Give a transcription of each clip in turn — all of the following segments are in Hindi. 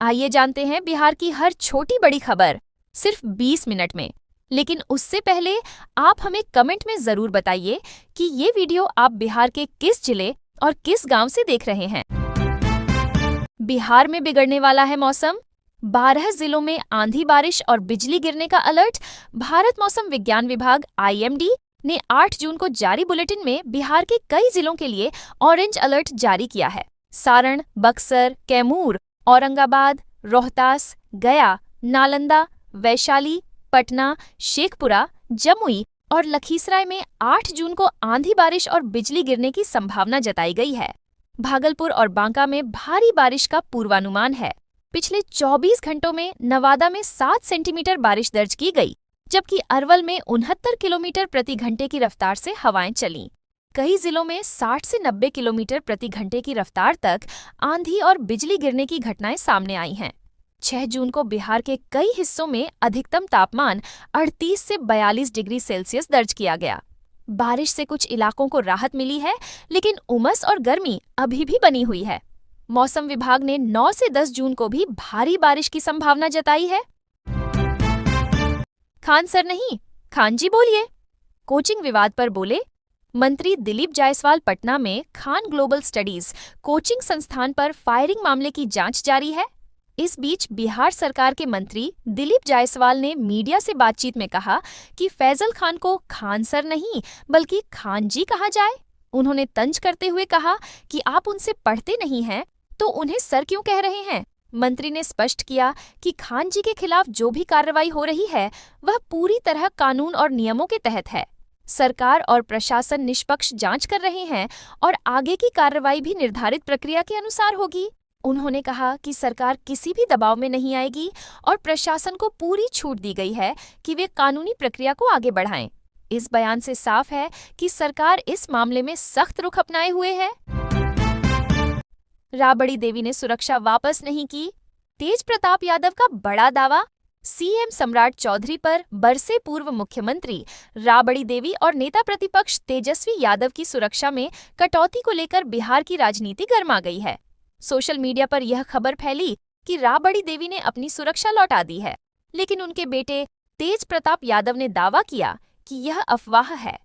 आइए जानते हैं बिहार की हर छोटी बड़ी खबर सिर्फ 20 मिनट में। लेकिन उससे पहले आप हमें कमेंट में जरूर बताइए कि ये वीडियो आप बिहार के किस जिले और किस गांव से देख रहे हैं। बिहार में बिगड़ने वाला है मौसम। 12 जिलों में आंधी बारिश और बिजली गिरने का अलर्ट। भारत मौसम विज्ञान विभाग (IMD) ने 8 जून को जारी बुलेटिन में बिहार के कई जिलों के लिए ऑरेंज अलर्ट जारी किया है। सारण, बक्सर, कैमूर, औरंगाबाद, रोहतास, गया, नालंदा, वैशाली, पटना, शेखपुरा, जमुई और लखीसराय में 8 जून को आंधी बारिश और बिजली गिरने की संभावना जताई गई है। भागलपुर और बांका में भारी बारिश का पूर्वानुमान है। पिछले 24 घंटों में नवादा में 7 सेंटीमीटर बारिश दर्ज की गई, जबकि अरवल में 69 किलोमीटर प्रति घंटे की रफ्तार से हवाएं चलीं। कई जिलों में 60 से 90 किलोमीटर प्रति घंटे की रफ्तार तक आंधी और बिजली गिरने की घटनाएं सामने आई हैं। 6 जून को बिहार के कई हिस्सों में अधिकतम तापमान 38 से 42 डिग्री सेल्सियस दर्ज किया गया। बारिश से कुछ इलाकों को राहत मिली है, लेकिन उमस और गर्मी अभी भी बनी हुई है। मौसम विभाग ने 9 से 10 जून को भी भारी बारिश की संभावना जताई है। खान सर नहीं, खान जी बोलिए। कोचिंग विवाद पर बोले। मंत्री दिलीप जायसवाल पटना में खान ग्लोबल स्टडीज कोचिंग संस्थान पर फायरिंग मामले की जांच जारी है। इस बीच बिहार सरकार के मंत्री दिलीप जायसवाल ने मीडिया से बातचीत में कहा कि फैजल खान को खान सर नहीं बल्कि खान जी कहा जाए। उन्होंने तंज करते हुए कहा कि आप उनसे पढ़ते नहीं हैं तो उन्हें सर क्यों कह रहे हैं। मंत्री ने स्पष्ट किया कि खान जी के खिलाफ जो भी कार्रवाई हो रही है वह पूरी तरह कानून और नियमों के तहत है। सरकार और प्रशासन निष्पक्ष जांच कर रहे हैं और आगे की कार्रवाई भी निर्धारित प्रक्रिया के अनुसार होगी। उन्होंने कहा कि सरकार किसी भी दबाव में नहीं आएगी और प्रशासन को पूरी छूट दी गई है कि वे कानूनी प्रक्रिया को आगे बढ़ाएं। इस बयान से साफ है कि सरकार इस मामले में सख्त रुख अपनाए हुए है। राबड़ी देवी ने सुरक्षा वापस नहीं की। तेज प्रताप यादव का बड़ा दावा। सीएम सम्राट चौधरी पर बरसे पूर्व मुख्यमंत्री राबड़ी देवी और नेता प्रतिपक्ष तेजस्वी यादव की सुरक्षा में कटौती को लेकर बिहार की राजनीति गर्मा गई है। सोशल मीडिया पर यह खबर फैली कि राबड़ी देवी ने अपनी सुरक्षा लौटा दी है, लेकिन उनके बेटे तेज प्रताप यादव ने दावा किया कि यह अफवाह है।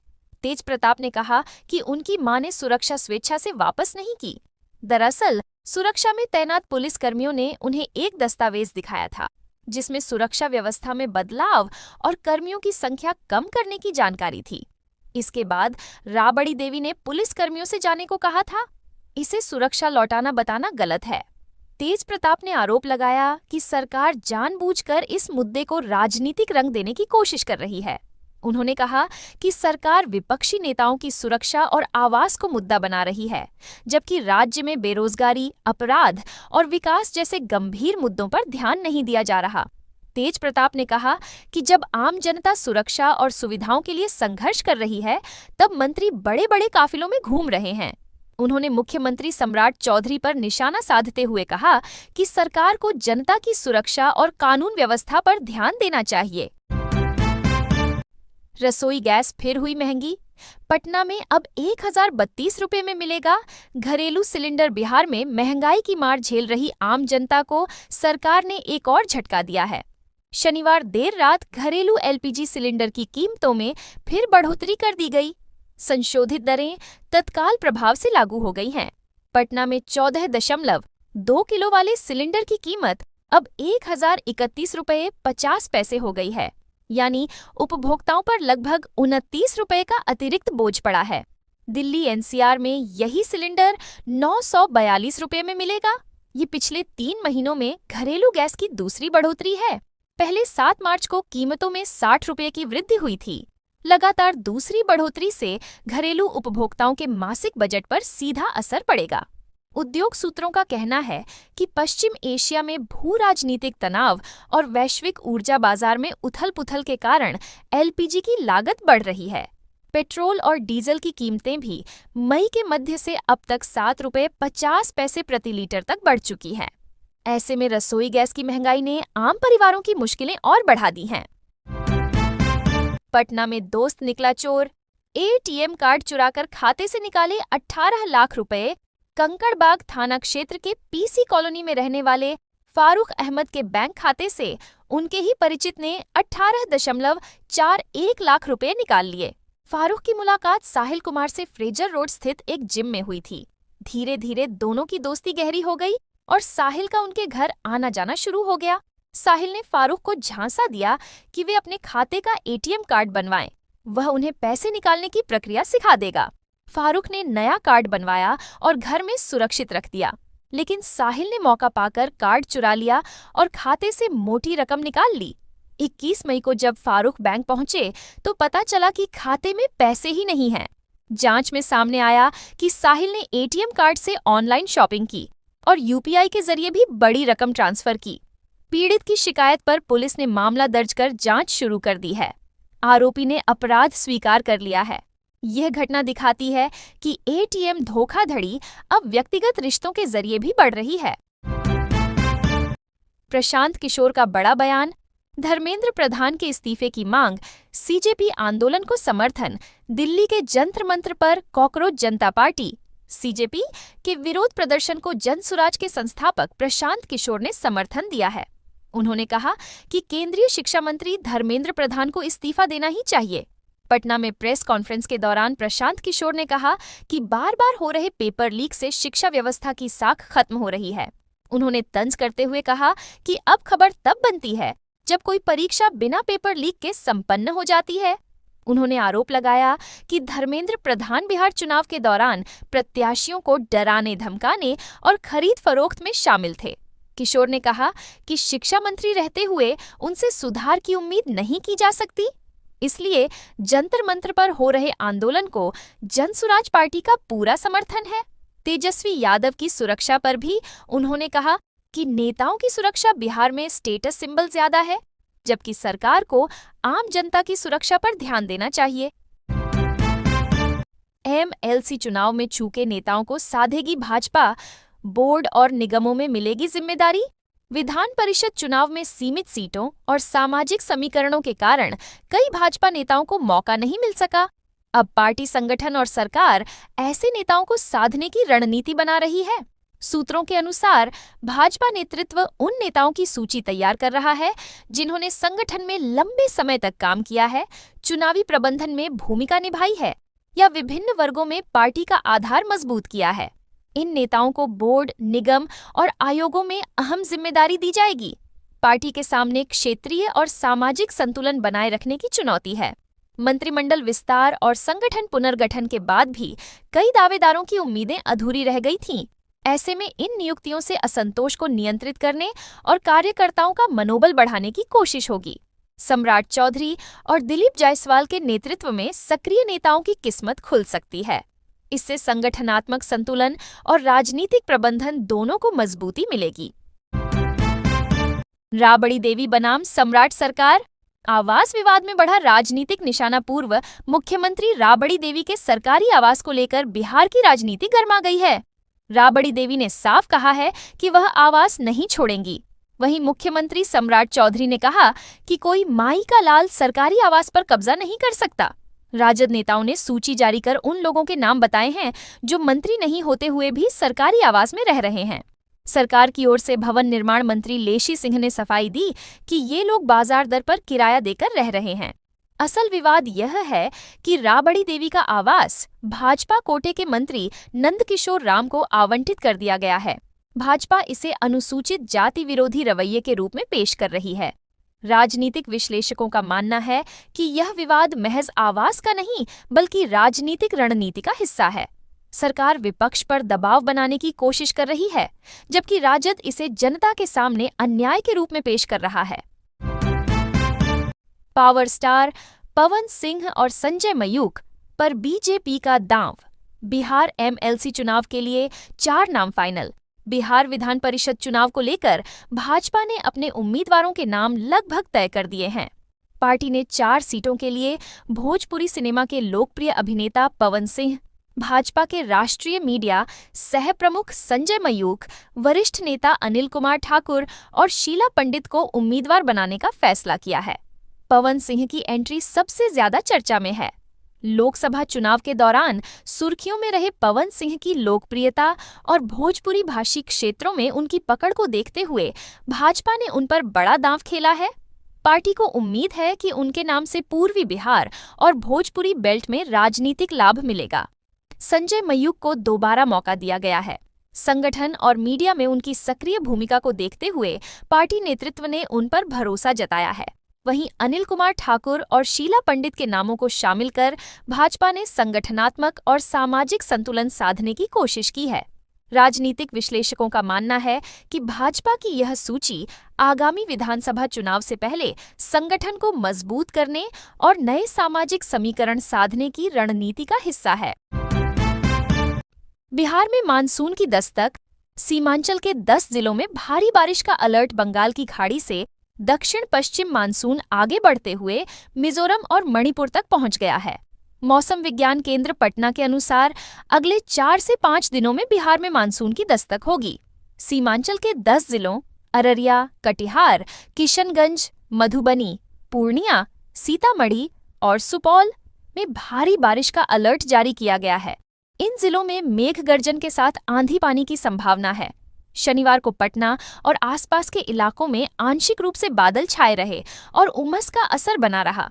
तेज प्रताप ने कहा कि उनकी मां ने सुरक्षा स्वेच्छा से वापस नहीं की। दरअसल सुरक्षा में तैनात पुलिसकर्मियों ने उन्हें एक दस्तावेज दिखाया था जिसमें सुरक्षा व्यवस्था में बदलाव और कर्मियों की संख्या कम करने की जानकारी थी। इसके बाद राबड़ी देवी ने पुलिसकर्मियों से जाने को कहा था। इसे सुरक्षा लौटाना बताना गलत है। तेज प्रताप ने आरोप लगाया कि सरकार जानबूझकर इस मुद्दे को राजनीतिक रंग देने की कोशिश कर रही है। उन्होंने कहा कि सरकार विपक्षी नेताओं की सुरक्षा और आवास को मुद्दा बना रही है, जबकि राज्य में बेरोजगारी, अपराध और विकास जैसे गंभीर मुद्दों पर ध्यान नहीं दिया जा रहा। तेज प्रताप ने कहा कि जब आम जनता सुरक्षा और सुविधाओं के लिए संघर्ष कर रही है, तब मंत्री बड़े बड़े काफिलों में घूम रहे हैं। उन्होंने मुख्यमंत्री सम्राट चौधरी पर निशाना साधते हुए कहा कि सरकार को जनता की सुरक्षा और कानून व्यवस्था पर ध्यान देना चाहिए। रसोई गैस फिर हुई महंगी। पटना में अब 1032 रुपये में मिलेगा। घरेलू सिलेंडर। बिहार में महंगाई की मार झेल रही आम जनता को सरकार ने एक और झटका दिया है। शनिवार देर रात घरेलू LPG सिलेंडर की कीमतों में फिर बढ़ोतरी कर दी गई। संशोधित दरें तत्काल प्रभाव से लागू हो गई हैं। पटना में 14.2 किलो वाले सिलेंडर की कीमत अब 1031 रुपये 50 पैसे हो गई है, यानी उपभोक्ताओं पर लगभग 29 रुपये का अतिरिक्त बोझ पड़ा है। दिल्ली NCR में यही सिलेंडर 942 रुपये में मिलेगा। ये पिछले 3 महीनों में घरेलू गैस की दूसरी बढ़ोतरी है। पहले 7 मार्च को कीमतों में 60 रुपये की वृद्धि हुई थी। लगातार दूसरी बढ़ोतरी से घरेलू उपभोक्ताओं के मासिक बजट पर सीधा असर पड़ेगा। उद्योग सूत्रों का कहना है कि पश्चिम एशिया में भू राजनीतिक तनाव और वैश्विक ऊर्जा बाजार में उथल-पुथल के कारण LPG की लागत बढ़ रही है। पेट्रोल और डीजल की कीमतें भी मई के मध्य से अब तक 7 रुपये 50 पैसे प्रति लीटर तक बढ़ चुकी हैं। ऐसे में रसोई गैस की महंगाई ने आम परिवारों की मुश्किलें और बढ़ा दी हैं। पटना में दोस्त निकला चोर। ATM कार्ड चुराकर खाते से निकाले 18 लाख रुपए। कंकड़बाग थाना क्षेत्र के PC कॉलोनी में रहने वाले फारूक अहमद के बैंक खाते से उनके ही परिचित ने 18.41 लाख रुपए निकाल लिए। फारूक की मुलाकात साहिल कुमार से फ्रेजर रोड स्थित एक जिम में हुई थी। धीरे धीरे दोनों की दोस्ती गहरी हो गई और साहिल का उनके घर आना जाना शुरू हो गया। साहिल ने फारूक को झांसा दिया कि वे अपने खाते का एटीएम कार्ड बनवाएं। वह उन्हें पैसे निकालने की प्रक्रिया सिखा देगा। फारूक ने नया कार्ड बनवाया और घर में सुरक्षित रख दिया, लेकिन साहिल ने मौका पाकर कार्ड चुरा लिया और खाते से मोटी रकम निकाल ली। 21 मई को जब फारूक बैंक पहुंचे तो पता चला कि खाते में पैसे ही नहीं हैं। जांच में सामने आया कि साहिल ने एटीएम कार्ड से ऑनलाइन शॉपिंग की और यूपीआई के जरिए भी बड़ी रकम ट्रांसफर की। पीड़ित की शिकायत पर पुलिस ने मामला दर्ज कर जांच शुरू कर दी है। आरोपी ने अपराध स्वीकार कर लिया है। यह घटना दिखाती है कि एटीएम धोखाधड़ी अब व्यक्तिगत रिश्तों के जरिए भी बढ़ रही है। प्रशांत किशोर का बड़ा बयान, धर्मेंद्र प्रधान के इस्तीफे की मांग, सीजेपी आंदोलन को समर्थन, दिल्ली के जंतर मंत्र पर कॉकरोच जनता पार्टी। सीजेपी के विरोध प्रदर्शन को जनसुराज के संस्थापक प्रशांत किशोर ने समर्थन दिया है। उन्होंने कहा कि केंद्रीय शिक्षा मंत्री धर्मेंद्र प्रधान को इस्तीफा देना ही चाहिए। पटना में प्रेस कॉन्फ्रेंस के दौरान प्रशांत किशोर ने कहा कि बार बार हो रहे पेपर लीक से शिक्षा व्यवस्था की साख खत्म हो रही है। उन्होंने तंज करते हुए कहा कि अब खबर तब बनती है जब कोई परीक्षा बिना पेपर लीक के संपन्न हो जाती है। उन्होंने आरोप लगाया कि धर्मेंद्र प्रधान बिहार चुनाव के दौरान प्रत्याशियों को डराने धमकाने और खरीद फरोख्त में शामिल थे। किशोर ने कहा कि शिक्षा मंत्री रहते हुए उनसे सुधार की उम्मीद नहीं की जा सकती, इसलिए जंतर मंत्र पर हो रहे आंदोलन को जनसुराज पार्टी का पूरा समर्थन है। तेजस्वी यादव की सुरक्षा पर भी उन्होंने कहा कि नेताओं की सुरक्षा बिहार में स्टेटस सिंबल ज्यादा है, जबकि सरकार को आम जनता की सुरक्षा पर ध्यान देना चाहिए। एमएलसी चुनाव में चूके नेताओं को साधेगी भाजपा, बोर्ड और निगमों में मिलेगी जिम्मेदारी। विधान परिषद चुनाव में सीमित सीटों और सामाजिक समीकरणों के कारण कई भाजपा नेताओं को मौका नहीं मिल सका। अब पार्टी संगठन और सरकार ऐसे नेताओं को साधने की रणनीति बना रही है। सूत्रों के अनुसार भाजपा नेतृत्व उन नेताओं की सूची तैयार कर रहा है जिन्होंने संगठन में लंबे समय तक काम किया है, चुनावी प्रबंधन में भूमिका निभाई है या विभिन्न वर्गों में पार्टी का आधार मजबूत किया है। इन नेताओं को बोर्ड, निगम और आयोगों में अहम जिम्मेदारी दी जाएगी। पार्टी के सामने क्षेत्रीय और सामाजिक संतुलन बनाए रखने की चुनौती है। मंत्रिमंडल विस्तार और संगठन पुनर्गठन के बाद भी कई दावेदारों की उम्मीदें अधूरी रह गई थीं। ऐसे में इन नियुक्तियों से असंतोष को नियंत्रित करने और कार्यकर्ताओं का मनोबल बढ़ाने की कोशिश होगी। सम्राट चौधरी और दिलीप जायसवाल के नेतृत्व में सक्रिय नेताओं की किस्मत खुल सकती है। इससे संगठनात्मक संतुलन और राजनीतिक प्रबंधन दोनों को मजबूती मिलेगी। राबड़ी देवी बनाम सम्राट सरकार, आवास विवाद में बढ़ा राजनीतिक निशाना। पूर्व मुख्यमंत्री राबड़ी देवी के सरकारी आवास को लेकर बिहार की राजनीति गर्मा गई है। राबड़ी देवी ने साफ कहा है कि वह आवास नहीं छोड़ेंगी। वहीं मुख्यमंत्री सम्राट चौधरी ने कहा कि कोई माई का लाल सरकारी आवास पर कब्जा नहीं कर सकता। राजद नेताओं ने सूची जारी कर उन लोगों के नाम बताए हैं जो मंत्री नहीं होते हुए भी सरकारी आवास में रह रहे हैं। सरकार की ओर से भवन निर्माण मंत्री लेशी सिंह ने सफाई दी कि ये लोग बाजार दर पर किराया देकर रह रहे हैं। असल विवाद यह है कि राबड़ी देवी का आवास भाजपा कोटे के मंत्री नंदकिशोर राम को आवंटित कर दिया गया है। भाजपा इसे अनुसूचित जाति विरोधी रवैये के रूप में पेश कर रही है। राजनीतिक विश्लेषकों का मानना है कि यह विवाद महज आवास का नहीं बल्कि राजनीतिक रणनीति का हिस्सा है। सरकार विपक्ष पर दबाव बनाने की कोशिश कर रही है, जबकि राजद इसे जनता के सामने अन्याय के रूप में पेश कर रहा है। पावर स्टार पवन सिंह और संजय मयूख पर बीजेपी का दांव। बिहार एमएलसी चुनाव के लिए 4 नाम फाइनल। बिहार विधान परिषद चुनाव को लेकर भाजपा ने अपने उम्मीदवारों के नाम लगभग तय कर दिए हैं। पार्टी ने 4 सीटों के लिए भोजपुरी सिनेमा के लोकप्रिय अभिनेता पवन सिंह, भाजपा के राष्ट्रीय मीडिया सह प्रमुख संजय मयूख, वरिष्ठ नेता अनिल कुमार ठाकुर और शीला पंडित को उम्मीदवार बनाने का फैसला किया है। पवन सिंह की एंट्री सबसे ज्यादा चर्चा में है। लोकसभा चुनाव के दौरान सुर्खियों में रहे पवन सिंह की लोकप्रियता और भोजपुरी भाषी क्षेत्रों में उनकी पकड़ को देखते हुए भाजपा ने उन पर बड़ा दांव खेला है। पार्टी को उम्मीद है कि उनके नाम से पूर्वी बिहार और भोजपुरी बेल्ट में राजनीतिक लाभ मिलेगा। संजय मयूख को दोबारा मौका दिया गया है। संगठन और मीडिया में उनकी सक्रिय भूमिका को देखते हुए पार्टी नेतृत्व ने उन पर भरोसा जताया है। वहीं अनिल कुमार ठाकुर और शीला पंडित के नामों को शामिल कर भाजपा ने संगठनात्मक और सामाजिक संतुलन साधने की कोशिश की है। राजनीतिक विश्लेषकों का मानना है कि भाजपा की यह सूची आगामी विधानसभा चुनाव से पहले संगठन को मजबूत करने और नए सामाजिक समीकरण साधने की रणनीति का हिस्सा है। बिहार में मानसून की दस्तक। सीमांचल के 10 जिलों में भारी बारिश का अलर्ट। बंगाल की खाड़ी से दक्षिण पश्चिम मानसून आगे बढ़ते हुए मिजोरम और मणिपुर तक पहुंच गया है। मौसम विज्ञान केंद्र पटना के अनुसार अगले 4 से 5 दिनों में बिहार में मानसून की दस्तक होगी। सीमांचल के 10 जिलों अररिया, कटिहार, किशनगंज, मधुबनी, पूर्णिया, सीतामढ़ी और सुपौल में भारी बारिश का अलर्ट जारी किया गया है। इन जिलों में मेघ गर्जन के साथ आंधी पानी की संभावना है। शनिवार को पटना और आसपास के इलाकों में आंशिक रूप से बादल छाए रहे और उमस का असर बना रहा।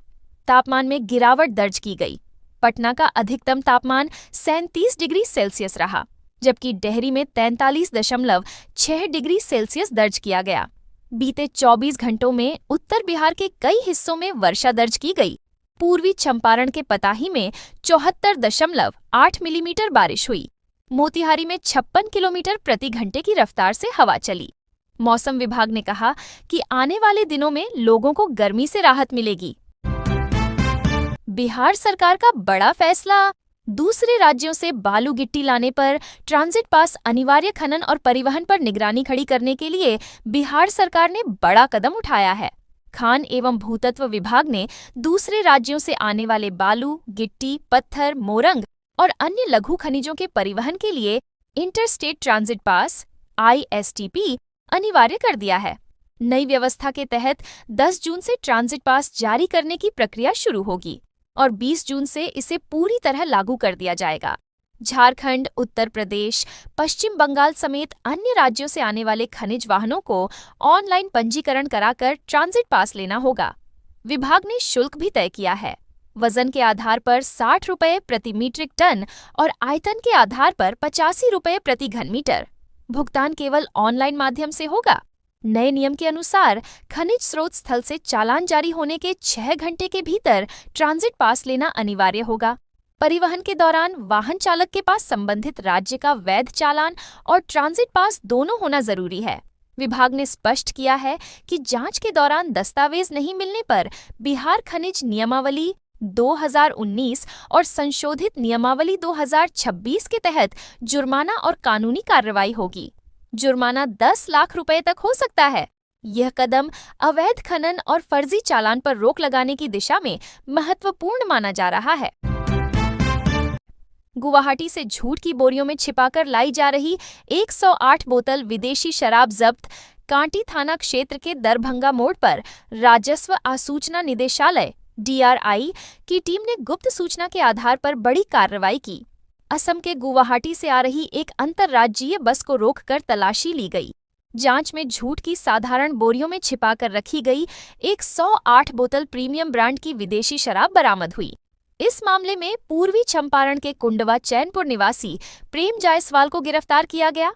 तापमान में गिरावट दर्ज की गई। पटना का अधिकतम तापमान 37 डिग्री सेल्सियस रहा, जबकि डेहरी में 43.6 डिग्री सेल्सियस दर्ज किया गया। बीते 24 घंटों में उत्तर बिहार के कई हिस्सों में वर्षा दर्ज की गई। पूर्वी चंपारण के पताही में 74.8 मिलीमीटर बारिश हुई। मोतिहारी में 56 किलोमीटर प्रति घंटे की रफ्तार से हवा चली। मौसम विभाग ने कहा कि आने वाले दिनों में लोगों को गर्मी से राहत मिलेगी। बिहार सरकार का बड़ा फैसला। दूसरे राज्यों से बालू गिट्टी लाने पर ट्रांजिट पास अनिवार्य। खनन और परिवहन पर निगरानी खड़ी करने के लिए बिहार सरकार ने बड़ा कदम उठाया है। खान एवं भूतत्व विभाग ने दूसरे राज्यों से आने वाले बालू, गिट्टी, पत्थर, मोरंग और अन्य लघु खनिजों के परिवहन के लिए इंटरस्टेट ट्रांजिट पास (ISTP) अनिवार्य कर दिया है। नई व्यवस्था के तहत 10 जून से ट्रांजिट पास जारी करने की प्रक्रिया शुरू होगी और 20 जून से इसे पूरी तरह लागू कर दिया जाएगा। झारखंड, उत्तर प्रदेश, पश्चिम बंगाल समेत अन्य राज्यों से आने वाले खनिज वाहनों को ऑनलाइन पंजीकरण कराकर ट्रांजिट पास लेना होगा। विभाग ने शुल्क भी तय किया है। वजन के आधार पर 60 रुपये प्रति मीट्रिक टन और आयतन के आधार पर 85 रुपये प्रति घन मीटर। भुगतान केवल ऑनलाइन माध्यम से होगा। नए नियम के अनुसार खनिज स्रोत स्थल से चालान जारी होने के 6 घंटे के भीतर ट्रांजिट पास लेना अनिवार्य होगा। परिवहन के दौरान वाहन चालक के पास संबंधित राज्य का वैध चालान और ट्रांजिट पास दोनों होना जरूरी है। विभाग ने स्पष्ट किया है कि जांच के दौरान दस्तावेज नहीं मिलने पर बिहार खनिज नियमावली 2019 और संशोधित नियमावली 2026 के तहत जुर्माना और कानूनी कार्रवाई होगी। जुर्माना 10 लाख रुपए तक हो सकता है। यह कदम अवैध खनन और फर्जी चालान पर रोक लगाने की दिशा में महत्वपूर्ण माना जा रहा है। गुवाहाटी से झूठ की बोरियों में छिपाकर लाई जा रही 108 बोतल विदेशी शराब जब्त। कांटी थाना क्षेत्र के दरभंगा मोड़ पर राजस्व आसूचना निदेशालय DRI की टीम ने गुप्त सूचना के आधार पर बड़ी कार्रवाई की। असम के गुवाहाटी से आ रही एक अंतर्राज्यीय बस को रोककर तलाशी ली गई। जांच में झूठ की साधारण बोरियों में छिपाकर रखी गई 108 बोतल प्रीमियम ब्रांड की विदेशी शराब बरामद हुई। इस मामले में पूर्वी चंपारण के कुंडवा चैनपुर निवासी प्रेम जायसवाल को गिरफ्तार किया गया।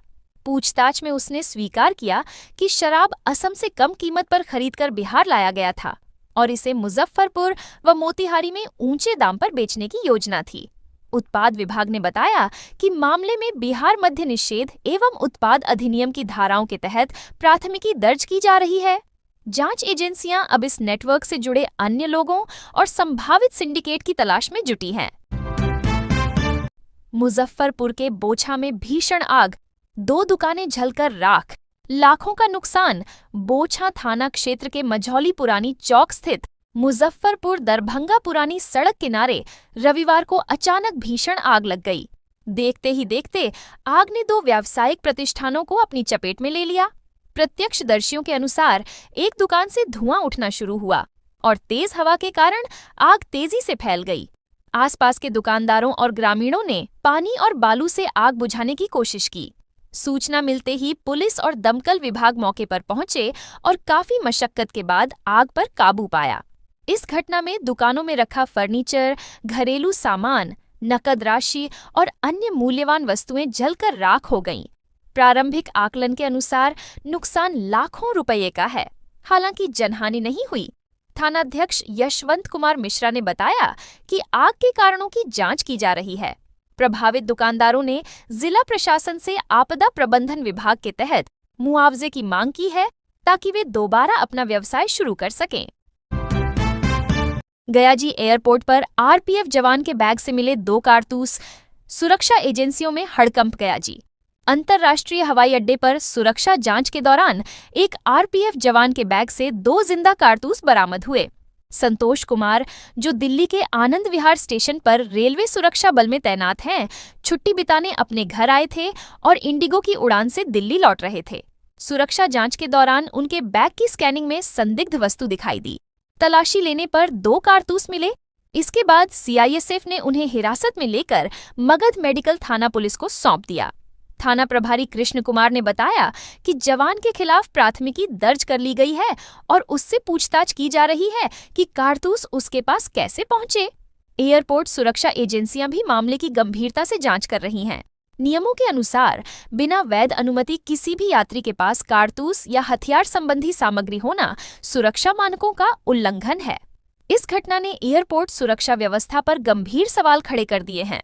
पूछताछ में उसने स्वीकार किया कि शराब असम से कम कीमत पर खरीदकर बिहार लाया गया था और इसे मुजफ्फरपुर व मोतिहारी में ऊंचे दाम पर बेचने की योजना थी। उत्पाद विभाग ने बताया कि मामले में बिहार मद्य निषेध एवं उत्पाद अधिनियम की धाराओं के तहत प्राथमिकी दर्ज की जा रही है। जांच एजेंसियां अब इस नेटवर्क से जुड़े अन्य लोगों और संभावित सिंडिकेट की तलाश में जुटी हैं। मुजफ्फरपुर के बोछा में भीषण आग, 2 दुकानें जलकर राख, लाखों का नुकसान। बोछा थाना क्षेत्र के मझौली पुरानी चौक स्थित मुजफ्फरपुर दरभंगा पुरानी सड़क किनारे रविवार को अचानक भीषण आग लग गई। देखते ही देखते आग ने 2 व्यावसायिक प्रतिष्ठानों को अपनी चपेट में ले लिया। प्रत्यक्षदर्शियों के अनुसार एक दुकान से धुआं उठना शुरू हुआ और तेज हवा के कारण आग तेजी से फैल गई। आसपास के दुकानदारों और ग्रामीणों ने पानी और बालू से आग बुझाने की कोशिश की। सूचना मिलते ही पुलिस और दमकल विभाग मौके पर पहुंचे और काफी मशक्कत के बाद आग पर काबू पाया। इस घटना में दुकानों में रखा फर्नीचर, घरेलू सामान, नकद राशि और अन्य मूल्यवान वस्तुएं जलकर राख हो गईं। प्रारंभिक आकलन के अनुसार नुकसान लाखों रुपये का है। हालांकि जनहानि नहीं हुई। थानाध्यक्ष यशवंत कुमार मिश्रा ने बताया कि आग के कारणों की जांच की जा रही है। प्रभावित दुकानदारों ने जिला प्रशासन से आपदा प्रबंधन विभाग के तहत मुआवजे की मांग की है ताकि वे दोबारा अपना व्यवसाय शुरू कर सकें। गयाजी एयरपोर्ट पर आरपीएफ जवान के बैग से मिले 2 कारतूस, सुरक्षा एजेंसियों में हड़कंप। गयाजी अंतर्राष्ट्रीय हवाई अड्डे पर सुरक्षा जांच के दौरान एक आरपीएफ जवान के बैग से 2 जिंदा कारतूस बरामद हुए। संतोष कुमार, जो दिल्ली के आनंद विहार स्टेशन पर रेलवे सुरक्षा बल में तैनात हैं, छुट्टी बिताने अपने घर आए थे और इंडिगो की उड़ान से दिल्ली लौट रहे थे। सुरक्षा जांच के दौरान उनके बैग की स्कैनिंग में संदिग्ध वस्तु दिखाई दी। तलाशी लेने पर 2 कारतूस मिले। इसके बाद सीआईएसएफ ने उन्हें हिरासत में लेकर मगध मेडिकल थाना पुलिस को सौंप दिया। थाना प्रभारी कृष्ण कुमार ने बताया कि जवान के खिलाफ प्राथमिकी दर्ज कर ली गई है और उससे पूछताछ की जा रही है कि कारतूस उसके पास कैसे पहुंचे। एयरपोर्ट सुरक्षा एजेंसियां भी मामले की गंभीरता से जांच कर रही हैं। नियमों के अनुसार बिना वैध अनुमति किसी भी यात्री के पास कारतूस या हथियार संबंधी सामग्री होना सुरक्षा मानकों का उल्लंघन है। इस घटना ने एयरपोर्ट सुरक्षा व्यवस्था पर गंभीर सवाल खड़े कर दिए हैं।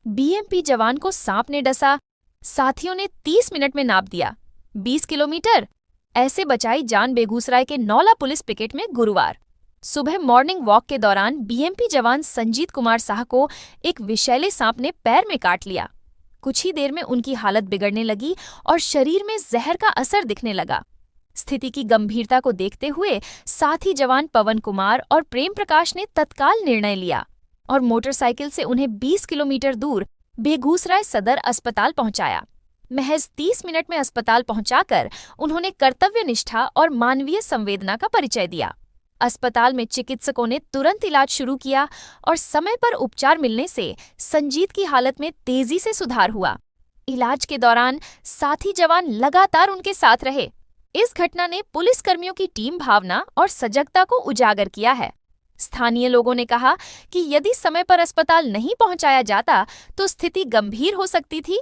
बीएमपी जवान को सांप ने डसा, साथियों ने 30 मिनट में नाप दिया। 20 किलोमीटर, ऐसे बचाई जान बेगूसराय के नौला पुलिस पिकेट में गुरुवार सुबह मॉर्निंग वॉक के दौरान बीएमपी जवान संजीत कुमार साह को एक विषैले सांप ने पैर में काट लिया। कुछ ही देर में उनकी हालत बिगड़ने लगी और शरीर में जहर का असर दिखने लगा। स्थिति की गंभीरता को देखते हुए साथी जवान पवन कुमार और प्रेम प्रकाश ने तत्काल निर्णय लिया और मोटरसाइकिल से उन्हें 20 किलोमीटर दूर बेगूसराय सदर अस्पताल पहुंचाया। महज 30 मिनट में अस्पताल पहुंचाकर उन्होंने कर्तव्य निष्ठा और मानवीय संवेदना का परिचय दिया। अस्पताल में चिकित्सकों ने तुरंत इलाज शुरू किया और समय पर उपचार मिलने से संजीत की हालत में तेजी से सुधार हुआ। इलाज के दौरान साथी जवान लगातार उनके साथ रहे। इस घटना ने पुलिसकर्मियों की टीम भावना और सजगता को उजागर किया है। स्थानीय लोगों ने कहा कि यदि समय पर अस्पताल नहीं पहुंचाया जाता तो स्थिति गंभीर हो सकती थी।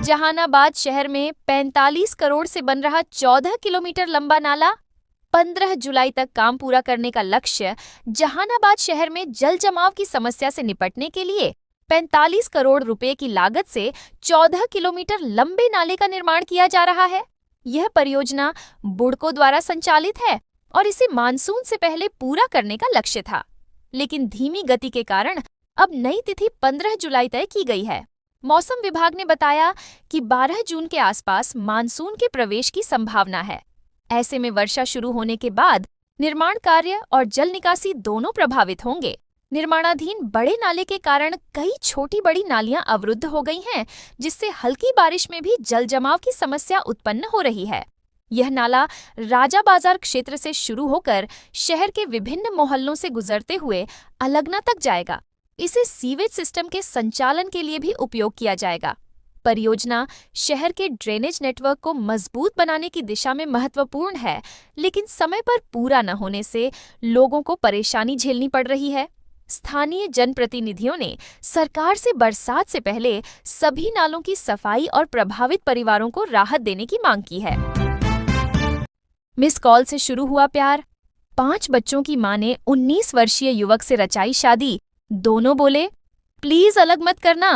जहानाबाद शहर में 45 करोड़ से बन रहा 14 किलोमीटर लंबा नाला, 15 जुलाई तक काम पूरा करने का लक्ष्य। जहानाबाद शहर में जल जमाव की समस्या से निपटने के लिए 45 करोड़ रुपए की लागत से 14 किलोमीटर लंबे नाले का निर्माण किया जा रहा है। यह परियोजना बुडको द्वारा संचालित है और इसे मानसून से पहले पूरा करने का लक्ष्य था, लेकिन धीमी गति के कारण अब नई तिथि 15 जुलाई तय की गई है। मौसम विभाग ने बताया कि 12 जून के आसपास मानसून के प्रवेश की संभावना है। ऐसे में वर्षा शुरू होने के बाद निर्माण कार्य और जल निकासी दोनों प्रभावित होंगे। निर्माणाधीन बड़े नाले के कारण कई छोटी बड़ी नालियां अवरुद्ध हो गई हैं, जिससे हल्की बारिश में भी जल जमाव की समस्या उत्पन्न हो रही है। यह नाला राजा बाजार क्षेत्र से शुरू होकर शहर के विभिन्न मोहल्लों से गुजरते हुए अलगना तक जाएगा। इसे सीवेज सिस्टम के संचालन के लिए भी उपयोग किया जाएगा। परियोजना शहर के ड्रेनेज नेटवर्क को मजबूत बनाने की दिशा में महत्वपूर्ण है, लेकिन समय पर पूरा न होने से लोगों को परेशानी झेलनी पड़ रही है। स्थानीय जनप्रतिनिधियों ने सरकार से बरसात से पहले सभी नालों की सफाई और प्रभावित परिवारों को राहत देने की मांग की है। मिस कॉल से शुरू हुआ प्यार, 5 बच्चों की मां ने 19 वर्षीय युवक से रचाई शादी। दोनों बोले प्लीज अलग मत करना।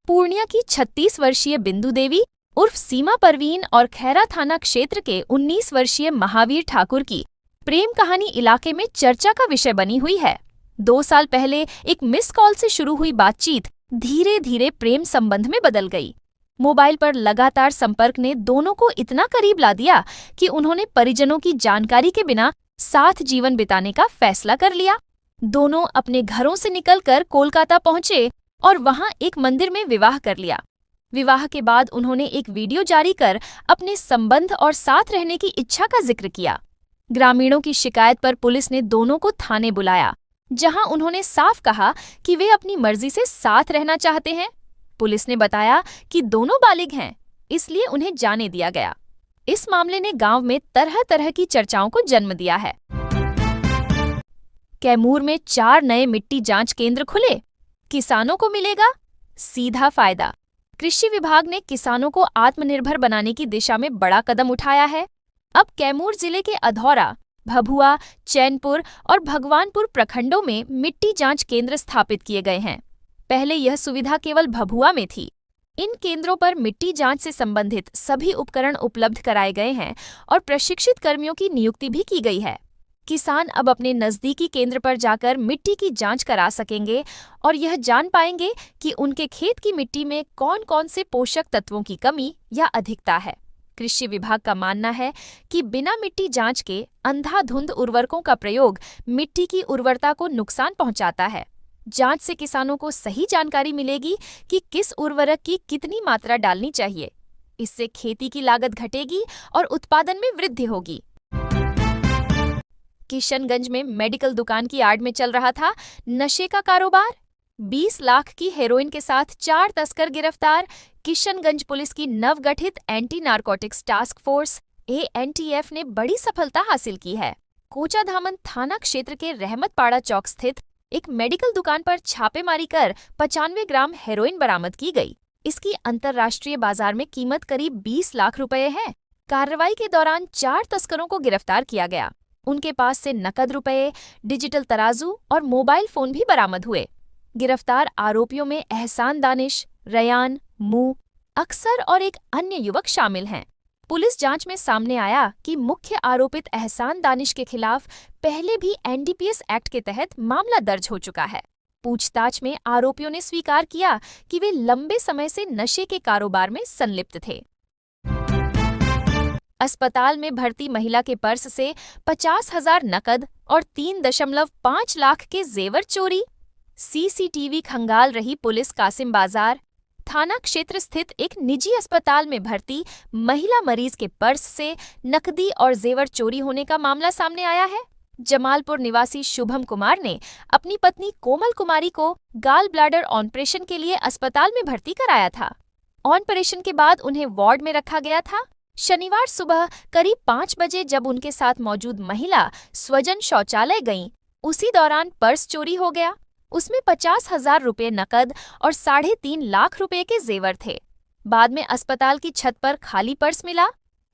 पूर्णिया की 36 वर्षीय बिंदु देवी उर्फ सीमा परवीन और खैरा थाना क्षेत्र के 19 वर्षीय महावीर ठाकुर की प्रेम कहानी इलाके में चर्चा का विषय बनी हुई है। 2 साल पहले एक मिस कॉल से शुरू हुई बातचीत धीरे धीरे प्रेम संबंध में बदल गई। मोबाइल पर लगातार संपर्क ने दोनों को इतना करीब ला दिया कि उन्होंने परिजनों की जानकारी के बिना साथ जीवन बिताने का फैसला कर लिया। दोनों अपने घरों से निकलकर कोलकाता पहुंचे और वहां एक मंदिर में विवाह कर लिया। विवाह के बाद उन्होंने एक वीडियो जारी कर अपने संबंध और साथ रहने की इच्छा का जिक्र किया। ग्रामीणों की शिकायत पर पुलिस ने दोनों को थाने बुलाया जहां उन्होंने साफ कहा कि वे अपनी मर्जी से साथ रहना चाहते हैं। पुलिस ने बताया कि दोनों बालिग हैं, इसलिए उन्हें जाने दिया गया। इस मामले ने गांव में तरह तरह की चर्चाओं को जन्म दिया है। कैमूर में 4 नए मिट्टी जांच केंद्र खुले, किसानों को मिलेगा सीधा फायदा। कृषि विभाग ने किसानों को आत्मनिर्भर बनाने की दिशा में बड़ा कदम उठाया है। अब कैमूर जिले के अधौरा, भभुआ, चैनपुर और भगवानपुर प्रखंडों में मिट्टी जांच केंद्र स्थापित किए गए हैं। पहले यह सुविधा केवल भभुआ में थी। इन केंद्रों पर मिट्टी जांच से संबंधित सभी उपकरण उपलब्ध कराए गए हैं और प्रशिक्षित कर्मियों की नियुक्ति भी की गई है। किसान अब अपने नजदीकी केंद्र पर जाकर मिट्टी की जांच करा सकेंगे और यह जान पाएंगे कि उनके खेत की मिट्टी में कौन कौन से पोषक तत्वों की कमी या अधिकता है। कृषि विभाग का मानना है कि बिना मिट्टी जांच के अंधाधुंध उर्वरकों का प्रयोग मिट्टी की उर्वरता को नुकसान पहुंचाता है। जांच से किसानों को सही जानकारी मिलेगी कि किस उर्वरक की कितनी मात्रा डालनी चाहिए। इससे खेती की लागत घटेगी और उत्पादन में वृद्धि होगी। किशनगंज में मेडिकल दुकान की आड़ में चल रहा था नशे का कारोबार। 20 लाख की हेरोइन के साथ 4 तस्कर गिरफ्तार। किशनगंज पुलिस की नवगठित anti narcotics task force ANTF ने बड़ी सफलता हासिल की है। कोचाधामन थाना क्षेत्र के रहमतपाड़ा चौक स्थित एक मेडिकल दुकान पर छापेमारी कर 95 ग्राम हेरोइन बरामद की गई। इसकी अंतर्राष्ट्रीय बाजार में कीमत करीब 20 लाख रुपए है। कार्रवाई के दौरान 4 तस्करों को गिरफ्तार किया गया। उनके पास से नकद रुपए, डिजिटल तराजू और मोबाइल फोन भी बरामद हुए। गिरफ्तार आरोपियों में एहसान दानिश, रयान, मू, अक्सर और एक अन्य युवक शामिल हैं। पुलिस जांच में सामने आया कि मुख्य आरोपित एहसान दानिश के खिलाफ पहले भी NDPS एक्ट के तहत मामला दर्ज हो चुका है। पूछताछ में आरोपियों ने स्वीकार किया कि वे लंबे समय से नशे के कारोबार में संलिप्त थे। अस्पताल में भर्ती महिला के पर्स से 50,000 नकद और 3.5 लाख के जेवर चोरी। CCTV खंगाल रही पुलिस कासिम बाजार थाना क्षेत्र स्थित एक निजी अस्पताल में भर्ती महिला मरीज के पर्स से नकदी और जेवर चोरी होने का मामला सामने आया है। जमालपुर निवासी शुभम कुमार ने अपनी पत्नी कोमल कुमारी को गाल ब्लैडर ऑपरेशन के लिए अस्पताल में भर्ती कराया था। ऑपरेशन के बाद उन्हें वार्ड में रखा गया था। शनिवार सुबह करीब 5 बजे जब उनके साथ मौजूद महिला स्वजन शौचालय गईं, उसी दौरान पर्स चोरी हो गया। उसमें 50,000 रुपये नकद और 3.5 लाख रुपए के जेवर थे। बाद में अस्पताल की छत पर खाली पर्स मिला।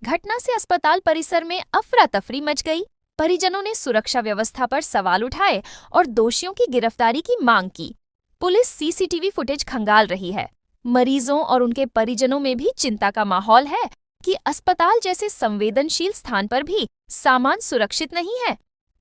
घटना से अस्पताल परिसर में अफरा तफरी मच गई। परिजनों ने सुरक्षा व्यवस्था पर सवाल उठाए और दोषियों की गिरफ्तारी की मांग की। पुलिस CCTV फुटेज खंगाल रही है। मरीजों और उनके परिजनों में भी चिंता का माहौल है कि अस्पताल जैसे संवेदनशील स्थान पर भी सामान सुरक्षित नहीं है।